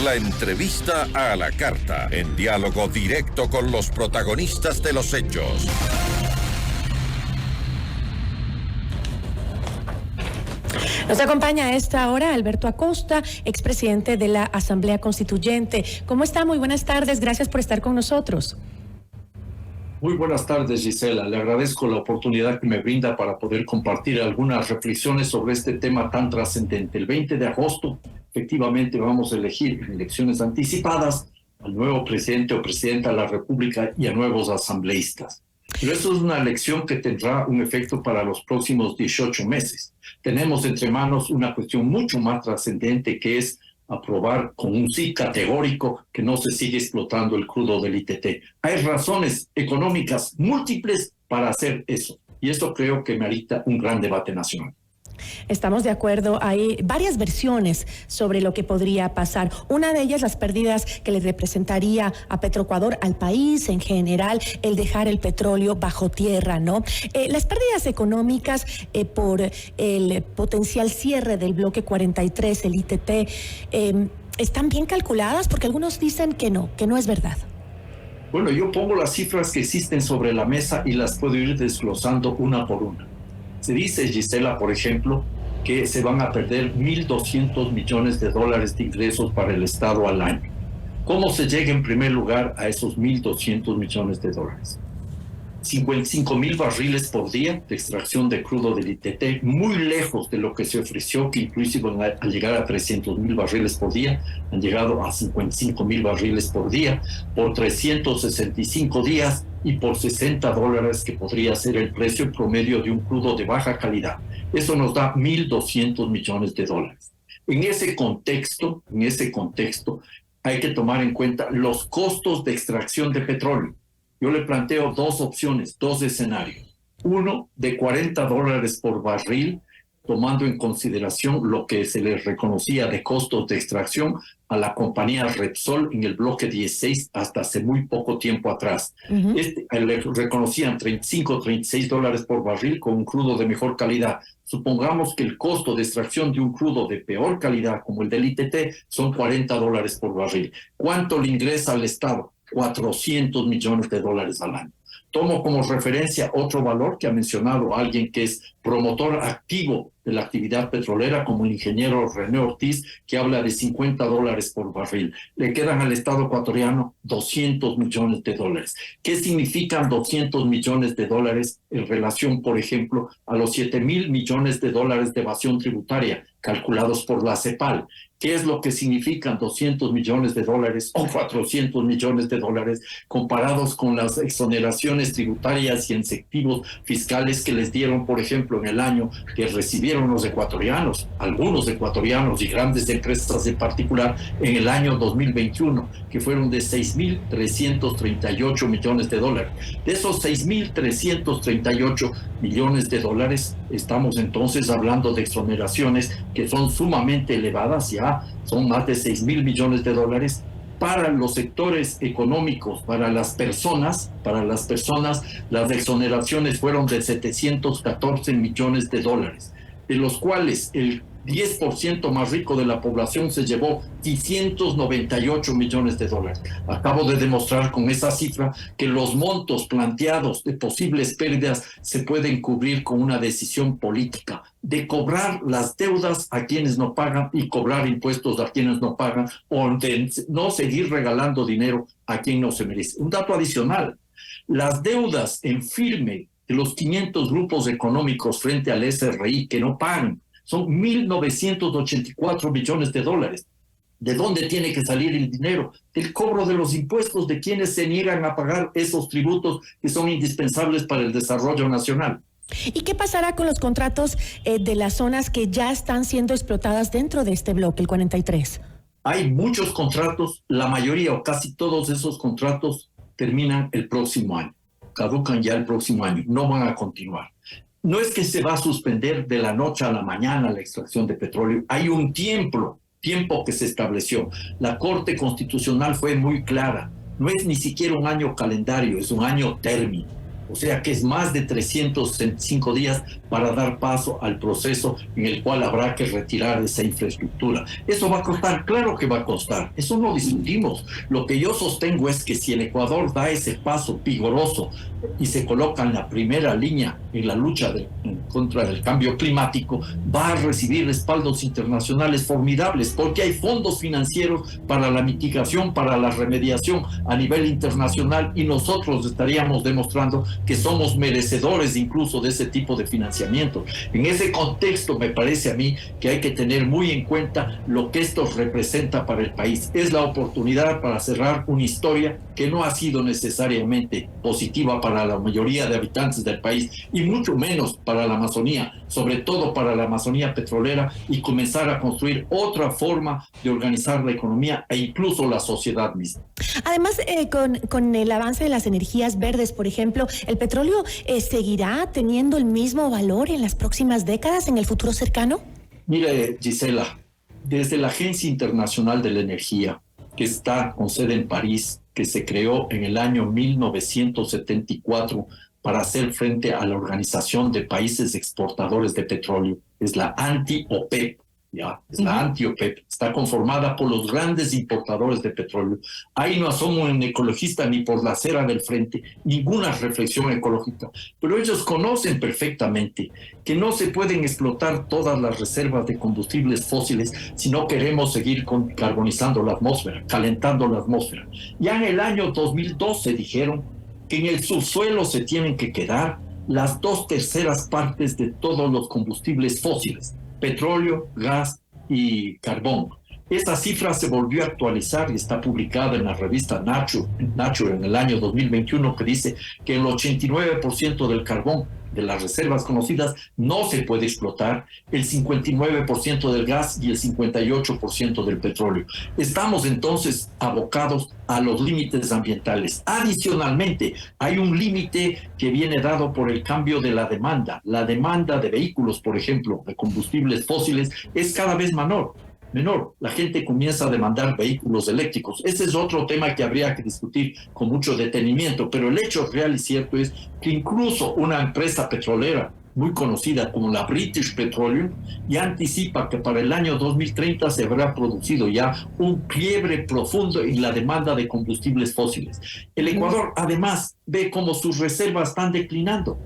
La entrevista a la carta, en diálogo directo con los protagonistas de los hechos. Nos acompaña a esta hora Alberto Acosta, expresidente de la Asamblea Constituyente. ¿Cómo está? Muy buenas tardes. Gracias por estar con nosotros. Muy buenas tardes, Gisela. Le agradezco la oportunidad que me brinda para poder compartir algunas reflexiones sobre este tema tan trascendente. El 20 de agosto, efectivamente, vamos a elegir en elecciones anticipadas al nuevo presidente o presidenta de la República y a nuevos asambleístas. Pero eso es una elección que tendrá un efecto para los próximos 18 meses. Tenemos entre manos una cuestión mucho más trascendente, que es aprobar con un sí categórico que no se sigue explotando el crudo del ITT. Hay razones económicas múltiples para hacer eso, y esto creo que merita un gran debate nacional. Estamos de acuerdo, hay varias versiones sobre lo que podría pasar. Una de ellas, las pérdidas que le representaría a Petroecuador, al país en general, el dejar el petróleo bajo tierra, ¿no? Las pérdidas económicas por el potencial cierre del bloque 43, el ITT, ¿están bien calculadas? Porque algunos dicen que no es verdad. Bueno, yo pongo las cifras que existen sobre la mesa y las puedo ir desglosando una por una. Se dice, Gisela, por ejemplo, que se van a perder 1.200 millones de dólares de ingresos para el Estado al año. ¿Cómo se llega en primer lugar a esos 1.200 millones de dólares? 55,000 barriles por día de extracción de crudo del ITT, muy lejos de lo que se ofreció, que incluso iban a llegar a 300,000 barriles por día, han llegado a 55,000 barriles por día, por 365 días y por $60, que podría ser el precio promedio de un crudo de baja calidad. Eso nos da 1.200 millones de dólares. En ese contexto, hay que tomar en cuenta los costos de extracción de petróleo. Yo le planteo dos opciones, dos escenarios. Uno, de $40 por barril, tomando en consideración lo que se le reconocía de costos de extracción a la compañía Repsol en el bloque 16 hasta hace muy poco tiempo atrás. Le reconocían $35-36 por barril con un crudo de mejor calidad. Supongamos que el costo de extracción de un crudo de peor calidad, como el del ITT, son $40 por barril. ¿Cuánto le ingresa al Estado? 400 millones de dólares al año. Tomo como referencia otro valor que ha mencionado alguien que es promotor activo de la actividad petrolera, como el ingeniero René Ortiz, que habla de $50 por barril. Le quedan al Estado ecuatoriano 200 millones de dólares. ¿Qué significan 200 millones de dólares en relación, por ejemplo, a los 7,000 millones de dólares de evasión tributaria calculados por la CEPAL? ¿Qué es lo que significan 200 millones de dólares o 400 millones de dólares comparados con las exoneraciones tributarias y incentivos fiscales que les dieron, por ejemplo, en el año que recibieron los ecuatorianos, algunos ecuatorianos y grandes empresas en particular, en el año 2021, que fueron de 6,338 millones de dólares? De esos 6,338 millones de dólares, estamos entonces hablando de exoneraciones que son sumamente elevadas, ya son más de 6,000 millones de dólares. Para los sectores económicos, para las personas, las exoneraciones fueron de 714 millones de dólares, de los cuales el 10% más rico de la población se llevó 698 millones de dólares. Acabo de demostrar con esa cifra que los montos planteados de posibles pérdidas se pueden cubrir con una decisión política de cobrar las deudas a quienes no pagan y cobrar impuestos a quienes no pagan, o de no seguir regalando dinero a quien no se merece. Un dato adicional: las deudas en firme de los 500 grupos económicos frente al SRI que no pagan son 1.984 millones de dólares. ¿De dónde tiene que salir el dinero? Del cobro de los impuestos de quienes se niegan a pagar esos tributos que son indispensables para el desarrollo nacional. ¿Y qué pasará con los contratos de las zonas que ya están siendo explotadas dentro de este bloque, el 43? Hay muchos contratos, la mayoría o casi todos esos contratos terminan el próximo año, caducan ya el próximo año, no van a continuar. No es que se va a suspender de la noche a la mañana la extracción de petróleo, hay un tiempo que se estableció. La Corte Constitucional fue muy clara, no es ni siquiera un año calendario, es un año término. O sea que es más de 365 días para dar paso al proceso en el cual habrá que retirar esa infraestructura. ¿Eso va a costar? Claro que va a costar. Eso no discutimos. Lo que yo sostengo es que si el Ecuador da ese paso vigoroso y se coloca en la primera línea en la lucha contra el cambio climático, va a recibir respaldos internacionales formidables, porque hay fondos financieros para la mitigación, para la remediación a nivel internacional, y nosotros estaríamos demostrando que somos merecedores incluso de ese tipo de financiamiento. En ese contexto me parece a mí que hay que tener muy en cuenta lo que esto representa para el país. Es la oportunidad para cerrar una historia que no ha sido necesariamente positiva para la mayoría de habitantes del país, y mucho menos para la Amazonía, sobre todo para la Amazonía petrolera, y comenzar a construir otra forma de organizar la economía e incluso la sociedad misma. Además, con el avance de las energías verdes, por ejemplo, ¿el petróleo seguirá teniendo el mismo valor en las próximas décadas, en el futuro cercano? Mire, Gisela, desde la Agencia Internacional de la Energía, que está con sede en París, que se creó en el año 1974 para hacer frente a la Organización de Países Exportadores de Petróleo, es la anti-OPEP. Ya, es la anti-OPEP, está conformada por los grandes importadores de petróleo. Ahí no asomo en ecologista ni por la acera del frente, ninguna reflexión ecológica, pero ellos conocen perfectamente que no se pueden explotar todas las reservas de combustibles fósiles si no queremos seguir carbonizando la atmósfera, calentando la atmósfera. Ya en el año 2012 dijeron que en el subsuelo se tienen que quedar las 2/3 partes de todos los combustibles fósiles: petróleo, gas y carbón. Esa cifra se volvió a actualizar y está publicada en la revista Nature en el año 2021, que dice que el 89% del carbón de las reservas conocidas no se puede explotar, el 59% del gas y el 58% del petróleo. Estamos entonces abocados a los límites ambientales. Adicionalmente, hay un límite que viene dado por el cambio de la demanda. La demanda de vehículos, por ejemplo, de combustibles fósiles, es cada vez menor. La gente comienza a demandar vehículos eléctricos. Ese es otro tema que habría que discutir con mucho detenimiento, pero el hecho real y cierto es que incluso una empresa petrolera muy conocida como la British Petroleum ya anticipa que para el año 2030 se habrá producido ya un quiebre profundo en la demanda de combustibles fósiles. El Ecuador además ve cómo sus reservas están declinando.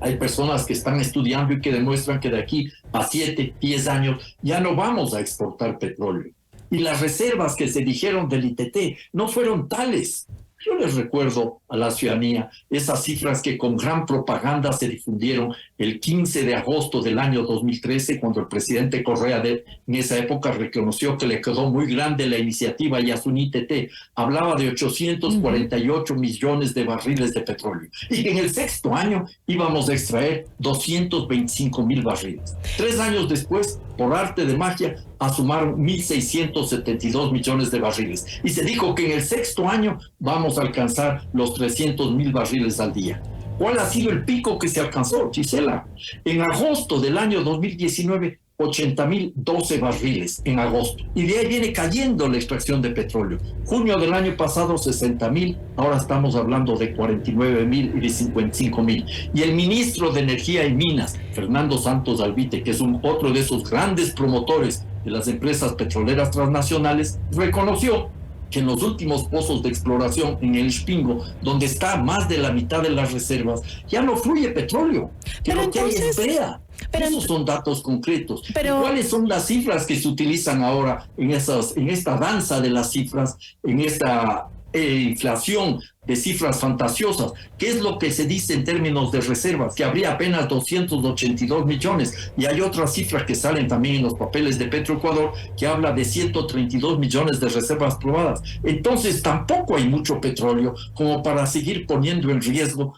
Hay personas que están estudiando y que demuestran que de aquí a 7, 10 años ya no vamos a exportar petróleo. Y las reservas que se dijeron del ITT no fueron tales. Yo les recuerdo a la ciudadanía esas cifras que con gran propaganda se difundieron el 15 de agosto del año 2013, cuando el presidente Correa en esa época reconoció que le quedó muy grande la iniciativa Yasuní-ITT. Hablaba de 848 millones de barriles de petróleo, y que en el 6º año íbamos a extraer 225,000 barriles. 3 años después, por arte de magia, asumaron 1.672 millones de barriles. Y se dijo que en el 6º año vamos a alcanzar los 300,000 barriles al día. ¿Cuál ha sido el pico que se alcanzó, Gisela? En agosto del año 2019, 80,012 barriles en agosto. Y de ahí viene cayendo la extracción de petróleo. Junio del año pasado, 60,000. Ahora estamos hablando de 49,000 y de 55,000. Y el ministro de Energía y Minas, Fernando Santos Alvite, que es otro de esos grandes promotores de las empresas petroleras transnacionales, reconoció que en los últimos pozos de exploración en el Ispingo, donde está más de la mitad de las reservas, ya no fluye petróleo, que pero lo que hay es brea. Esos son datos concretos. Pero ¿cuáles son las cifras que se utilizan ahora en esta danza de las cifras, en esta inflación de cifras fantasiosas? ¿Qué es lo que se dice en términos de reservas? Que habría apenas 282 millones, y hay otras cifras que salen también en los papeles de Petroecuador que habla de 132 millones de reservas probadas. Entonces tampoco hay mucho petróleo como para seguir poniendo en riesgo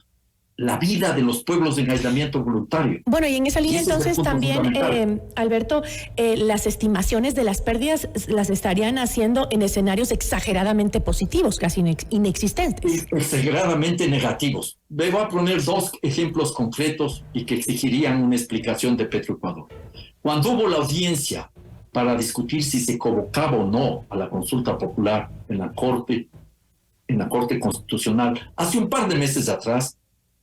la vida de los pueblos en aislamiento voluntario. Bueno, y en esa línea entonces también, Alberto, las estimaciones de las pérdidas las estarían haciendo en escenarios exageradamente positivos, casi inexistentes. Exageradamente negativos. Voy a poner 2 ejemplos concretos y que exigirían una explicación de Petroecuador. Cuando hubo la audiencia para discutir si se convocaba o no a la consulta popular en la Corte Constitucional, hace un par de meses atrás,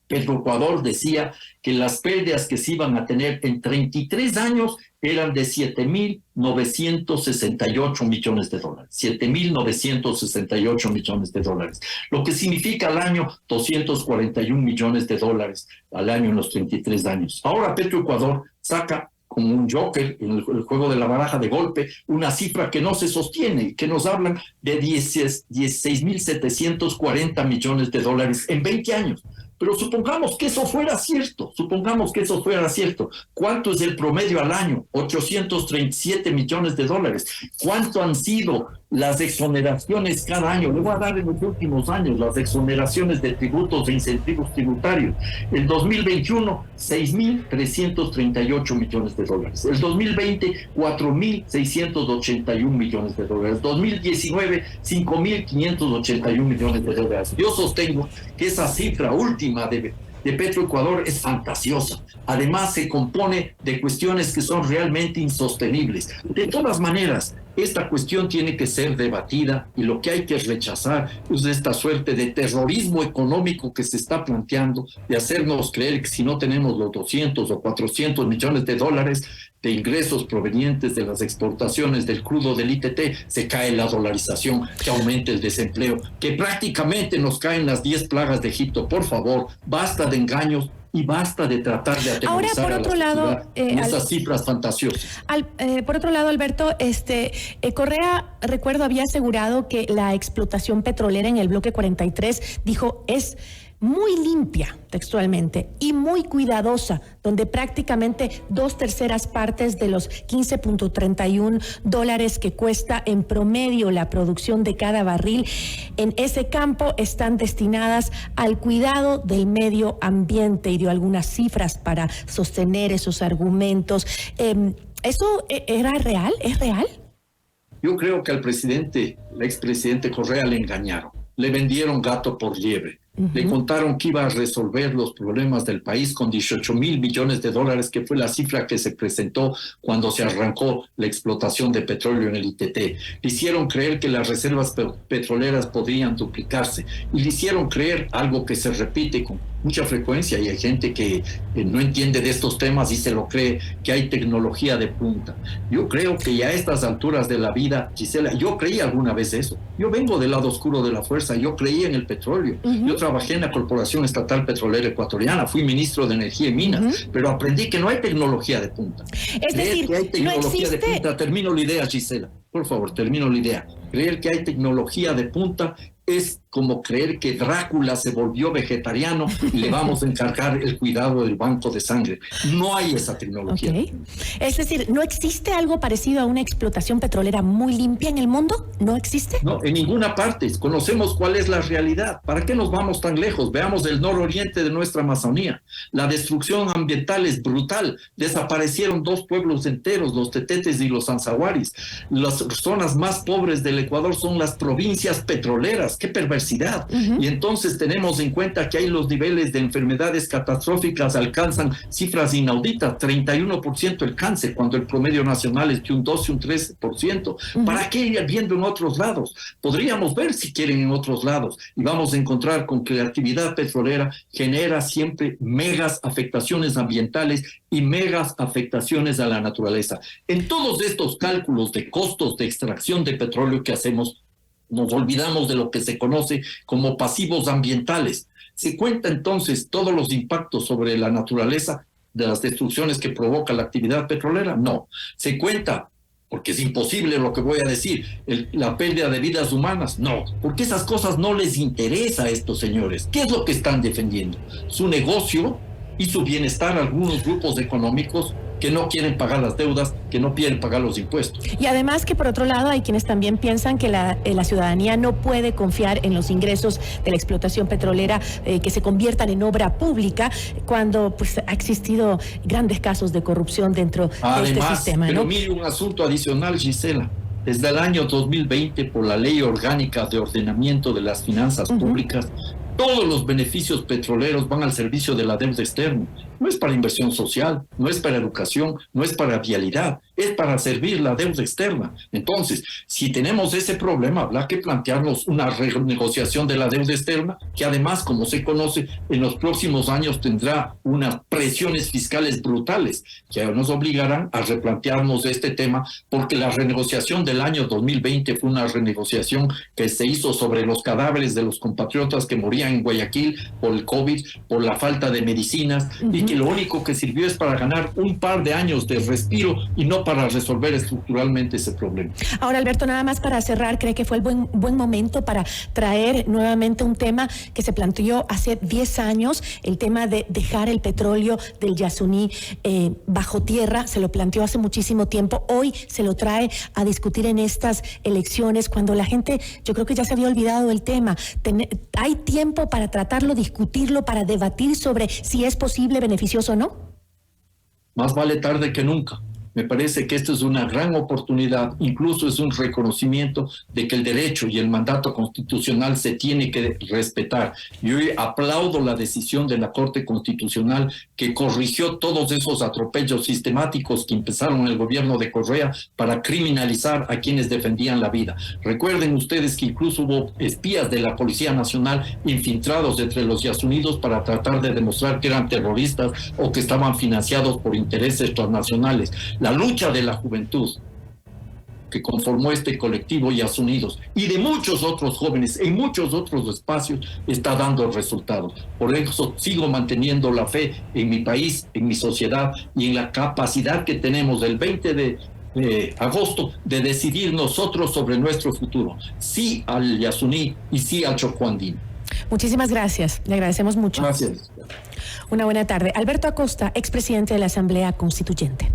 Petroecuador decía que las pérdidas que se iban a tener en 33 años eran de 7.968 millones de dólares. 7.968 millones de dólares. Lo que significa al año 241 millones de dólares al año en los 33 años. Ahora Petroecuador saca como un joker en el juego de la baraja de golpe, una cifra que no se sostiene, que nos hablan de 16.740 millones de dólares en 20 años. Pero supongamos que eso fuera cierto, ¿Cuánto es el promedio al año? 837 millones de dólares. ¿Cuánto han sido las exoneraciones cada año? Le voy a dar en los últimos años las exoneraciones de tributos e incentivos tributarios. El 2021, 6.338 millones de dólares. El 2020, 4.681 millones de dólares. 2019, 5.581 millones de dólares. Yo sostengo que esa cifra última de Petroecuador es fantasiosa. Además, se compone de cuestiones que son realmente insostenibles. De todas maneras, esta cuestión tiene que ser debatida y lo que hay que rechazar es esta suerte de terrorismo económico que se está planteando, de hacernos creer que si no tenemos los 200 o 400 millones de dólares de ingresos provenientes de las exportaciones del crudo del ITT, se cae la dolarización, que aumente el desempleo, que prácticamente nos caen las 10 plagas de Egipto. Por favor, basta de engaños y basta de tratar de atemorizar a la sociedad con esas cifras fantasiosas. Por otro lado, Alberto, Correa, recuerdo, había asegurado que la explotación petrolera en el bloque 43, dijo, es muy limpia, textualmente, y muy cuidadosa, donde prácticamente 2/3 partes de los $15.31 que cuesta en promedio la producción de cada barril en ese campo están destinadas al cuidado del medio ambiente, y dio algunas cifras para sostener esos argumentos. ¿Eso era real? ¿Es real? Yo creo que al expresidente Correa le engañaron, le vendieron gato por liebre. Le contaron que iba a resolver los problemas del país con 18.000 millones de dólares, que fue la cifra que se presentó cuando se arrancó la explotación de petróleo en el ITT. Le hicieron creer que las reservas petroleras podrían duplicarse y le hicieron creer algo que se repite con mucha frecuencia, y hay gente que no entiende de estos temas y se lo cree, que hay tecnología de punta. Yo creo que ya a estas alturas de la vida, Gisela, yo creí alguna vez eso. Yo vengo del lado oscuro de la fuerza, yo creía en el petróleo. Yo trabajé en la Corporación Estatal Petrolera Ecuatoriana, fui ministro de Energía y Minas, pero aprendí que no hay tecnología de punta. Es decir, que hay tecnología de punta, termino la idea, Gisela, por favor, termino la idea. Creer que hay tecnología de punta es como creer que Drácula se volvió vegetariano y le vamos a encargar el cuidado del banco de sangre. No hay esa tecnología. Okay. Es decir, ¿no existe algo parecido a una explotación petrolera muy limpia en el mundo? ¿No existe? No, en ninguna parte. Conocemos cuál es la realidad. ¿Para qué nos vamos tan lejos? Veamos el nororiente de nuestra Amazonía. La destrucción ambiental es brutal. Desaparecieron 2 pueblos enteros, los tetetes y los anzahuaris. Las zonas más pobres del Ecuador son las provincias petroleras. ¡Qué perversidad! Y entonces tenemos en cuenta que hay los niveles de enfermedades catastróficas alcanzan cifras inauditas, 31% el cáncer, cuando el promedio nacional es de un 12, un 13%. ¿Para qué ir viendo en otros lados? Podríamos ver, si quieren, en otros lados, y vamos a encontrar con que la actividad petrolera genera siempre megas afectaciones ambientales y megas afectaciones a la naturaleza. En todos estos cálculos de costos de extracción de petróleo que hacemos, nos olvidamos de lo que se conoce como pasivos ambientales. Se cuenta entonces todos los impactos sobre la naturaleza de las destrucciones que provoca la actividad petrolera. No, se cuenta, porque es imposible lo que voy a decir, la pérdida de vidas humanas. No, porque esas cosas no les interesa a estos señores. ¿Qué es lo que están defendiendo? Su negocio y su bienestar a algunos grupos económicos que no quieren pagar las deudas, que no quieren pagar los impuestos. Y además que por otro lado hay quienes también piensan que la ciudadanía no puede confiar en los ingresos de la explotación petrolera que se conviertan en obra pública cuando pues ha existido grandes casos de corrupción dentro de este sistema, ¿no? Pero mire un asunto adicional, Gisela. Desde el año 2020, por la Ley Orgánica de Ordenamiento de las Finanzas Públicas, todos los beneficios petroleros van al servicio de la deuda externa. No es para inversión social, no es para educación, no es para vialidad, es para servir la deuda externa. Entonces, si tenemos ese problema, habrá que plantearnos una renegociación de la deuda externa, que además, como se conoce, en los próximos años tendrá unas presiones fiscales brutales que nos obligarán a replantearnos este tema, porque la renegociación del año 2020 fue una renegociación que se hizo sobre los cadáveres de los compatriotas que morían en Guayaquil por el COVID, por la falta de medicinas, y que lo único que sirvió es para ganar un par de años de respiro y no para resolver estructuralmente ese problema. Ahora, Alberto, nada más para cerrar, ¿cree que fue el buen momento para traer nuevamente un tema que se planteó hace 10 años, el tema de dejar el petróleo del Yasuní bajo tierra? Se lo planteó hace muchísimo tiempo, hoy se lo trae a discutir en estas elecciones, cuando la gente, yo creo que ya se había olvidado del tema. ¿Hay tiempo para tratarlo, discutirlo, para debatir sobre si es posible, beneficioso o no? Más vale tarde que nunca. Me parece que esto es una gran oportunidad, incluso es un reconocimiento de que el derecho y el mandato constitucional se tiene que respetar. Y hoy aplaudo la decisión de la Corte Constitucional que corrigió todos esos atropellos sistemáticos que empezaron en el gobierno de Correa para criminalizar a quienes defendían la vida. Recuerden ustedes que incluso hubo espías de la Policía Nacional infiltrados entre los yasunidos para tratar de demostrar que eran terroristas o que estaban financiados por intereses transnacionales. La lucha de la juventud que conformó este colectivo Yasunidos y de muchos otros jóvenes en muchos otros espacios está dando resultados. Por eso sigo manteniendo la fe en mi país, en mi sociedad y en la capacidad que tenemos del 20 de agosto de decidir nosotros sobre nuestro futuro. Sí al Yasuní y sí al Chocó Andino. Muchísimas gracias, le agradecemos mucho. Gracias. Una buena tarde. Alberto Acosta, expresidente de la Asamblea Constituyente.